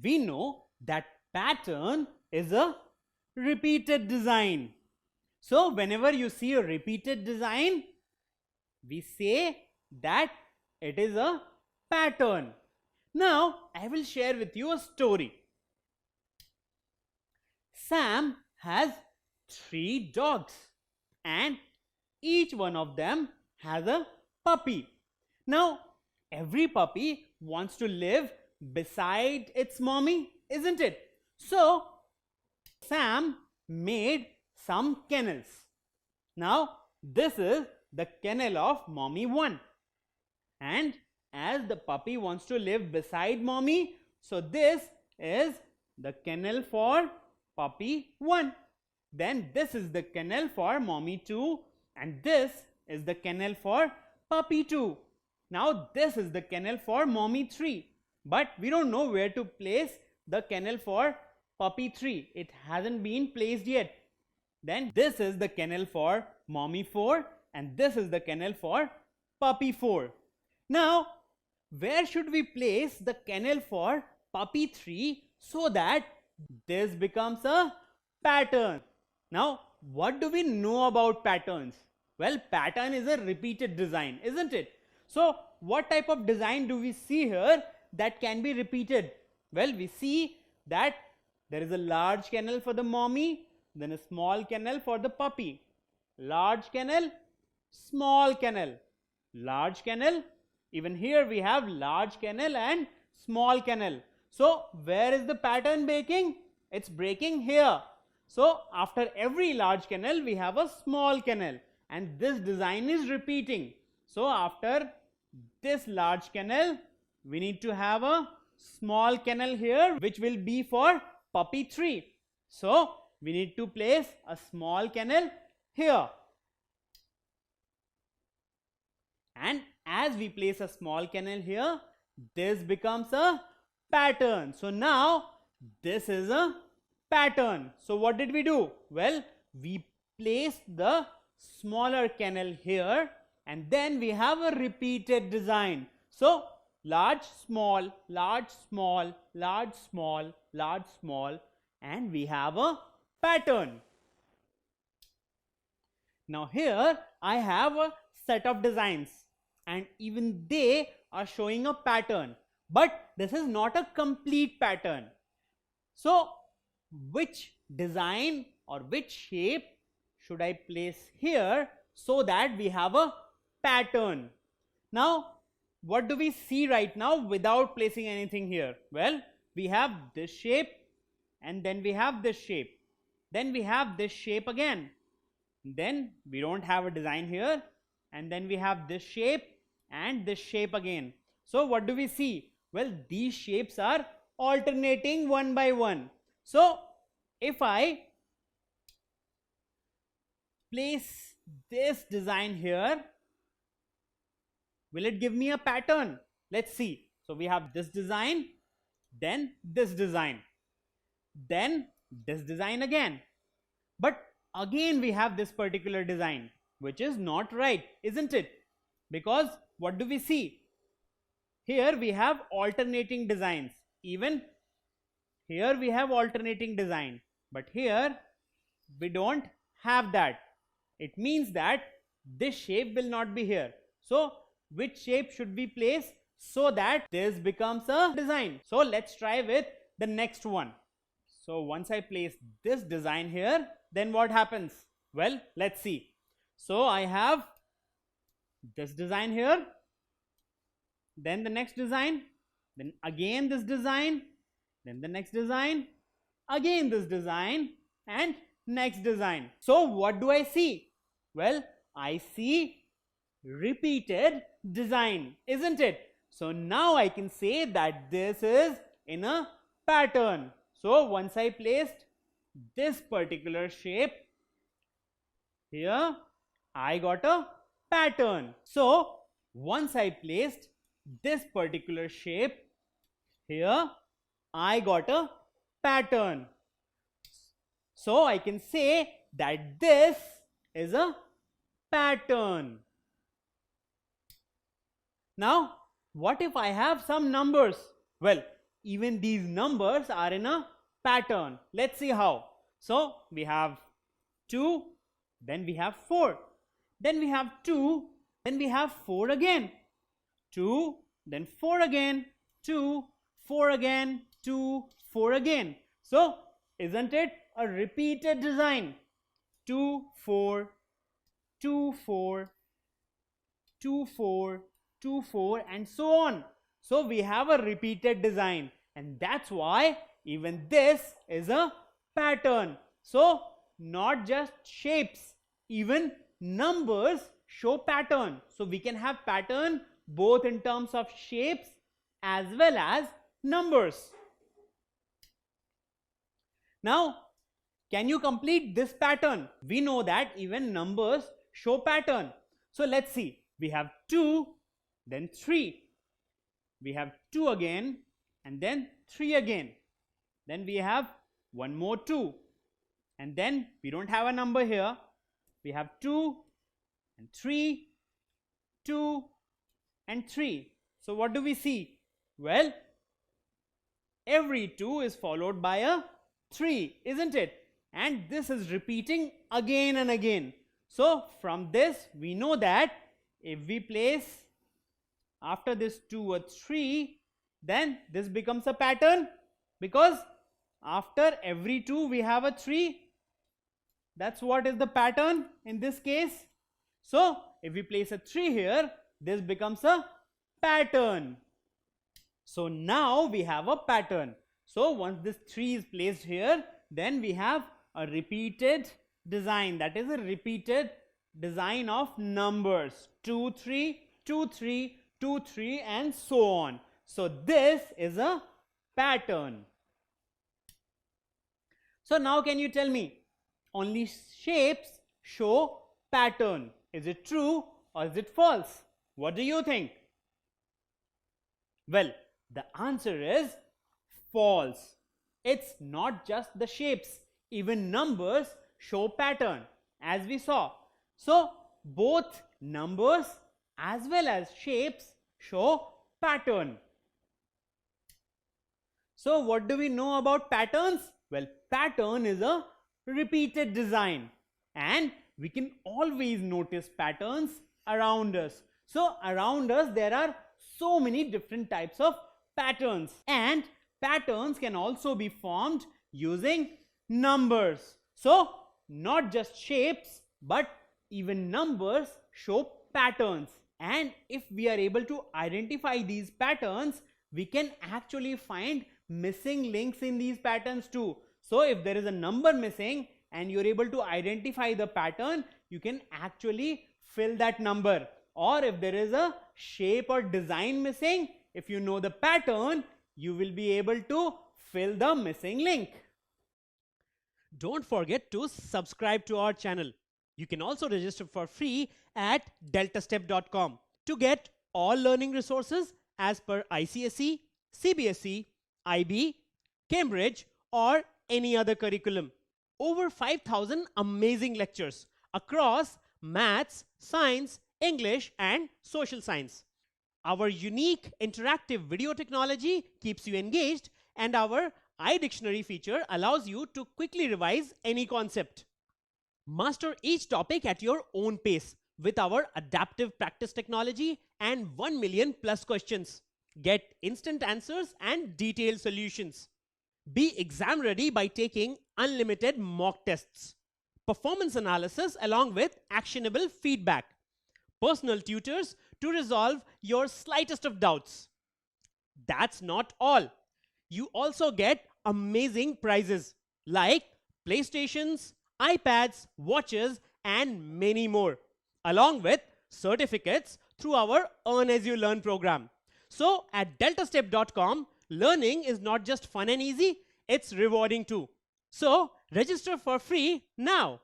we know that pattern is a repeated design. So whenever you see a repeated design, we say that it is a pattern. Now I will share with you a story. Sam has 3 dogs and each one of them has a puppy. Now every puppy wants to live beside its mommy, isn't it? So Sam made some kennels. Now this is the kennel of mommy 1, and as the puppy wants to live beside mommy, so this is the kennel for puppy 1. Then this is the kennel for mommy 2, and this is the kennel for puppy 2. Now this is the kennel for mommy 3, but we don't know where to place the kennel for puppy 3. It hasn't been placed yet. Then this is the kennel for mommy 4, and this is the kennel for puppy 4. Now where should we place the kennel for puppy 3 so that this becomes a pattern? Now what do we know about patterns? Well, pattern is a repeated design, isn't it? So what type of design do we see here that can be repeated? Well, we see that there is a large kennel for the mommy, then a small kennel for the puppy. Large kennel, small kennel, large kennel. Even here we have large kennel and small kennel. So where is the pattern breaking? It's breaking here. So after every large kennel we have a small kennel, and this design is repeating. So after this large kennel we need to have a small kennel here, which will be for puppy 3. So we need to place a small kennel here, and as we place a small kennel here, this becomes a pattern. So now this is a pattern. So what did we do? Well, we placed the smaller kennel here, and then we have a repeated design. So large, small, large, small, large, small, large, small, and we have a pattern. Now here I have a set of designs, and even they are showing a pattern, but this is not a complete pattern. So which design or which shape should I place here so that we have a pattern? Now what do we see right now without placing anything here? Well, we have this shape, and then we have this shape, then we have this shape again, then we don't have a design here, and then we have this shape and this shape again. So what do we see? Well, these shapes are alternating one by one. So if I place this design here, will it give me a pattern? Let's see. So we have this design, then this design, then this design again, but again we have this particular design, which is not right, isn't it? Because what do we see? Here we have alternating designs. Even here we have alternating design, but here we don't have that. It means that this shape will not be here. So which shape should we place so that this becomes a design? So let's try with the next one. So once I place this design here, then what happens? Well, let's see. So I have this design here, then the next design, then again this design, then the next design, again this design, and next design. So what do I see? Well, I see repeated design, isn't it? So now I can say that this is in a pattern. So once I placed this particular shape here, I got a pattern. So once I placed this particular shape here, I got a pattern. So I can say that this is a pattern. Now what if I have some numbers? Well, even these numbers are in a pattern. Let's see how. So we have 2, then we have 4, then we have 2, then we have 4 again, 2, then 4 again, 2, 4 again, 2, 4 again. So isn't it a repeated design? 2, 4, 2, 4, 2, 4, 2, 4, and so on. So we have a repeated design, and that's why even this is a pattern. So not just shapes, even numbers show pattern. So we can have pattern both in terms of shapes as well as numbers. Now, can you complete this pattern? We know that even numbers show pattern. So let's see. We have 2, then 3. We have 2 again, and then 3 again. Then we have one more 2. And then we don't have a number here. We have 2 and 3, 2 and 3. So what do we see? Well, every 2 is followed by a 3, isn't it? And this is repeating again and again. So from this we know that if we place after this 2 a 3, then this becomes a pattern, because after every 2 we have a 3. That's what is the pattern in this case. So if we place a 3 here, this becomes a pattern. So now we have a pattern. So once this 3 is placed here, then we have a repeated design. That is a repeated design of numbers. 2, 3, 2, 3, 2, 3, and so on. So this is a pattern. So now can you tell me, only shapes show pattern? Is it true or is it false? What do you think? Well, the answer is false. It's not just the shapes, even numbers show pattern, as we saw. So both numbers as well as shapes show pattern. So what do we know about patterns? Well, pattern is a repeated design, and we can always notice patterns around us. So around us there are so many different types of patterns, and patterns can also be formed using numbers. So not just shapes, but even numbers show patterns. And if we are able to identify these patterns, we can actually find missing links in these patterns too. So if there is a number missing and you're able to identify the pattern, you can actually fill that number. Or if there is a shape or design missing, if you know the pattern, you will be able to fill the missing link. Don't forget to subscribe to our channel. You can also register for free at deltastep.com to get all learning resources as per ICSE, CBSE, IB, Cambridge, or any other curriculum. Over 5,000 amazing lectures across maths, science, English, and social science. Our unique interactive video technology keeps you engaged, and our iDictionary feature allows you to quickly revise any concept. Master each topic at your own pace with our adaptive practice technology and 1 million plus questions. Get instant answers and detailed solutions. Be exam ready by taking unlimited mock tests, performance analysis along with actionable feedback, personal tutors to resolve your slightest of doubts. That's not all. You also get amazing prizes like PlayStations, iPads, watches, and many more, along with certificates through our Earn As You Learn program. So at deltastep.com, learning is not just fun and easy, it's rewarding too. So register for free now.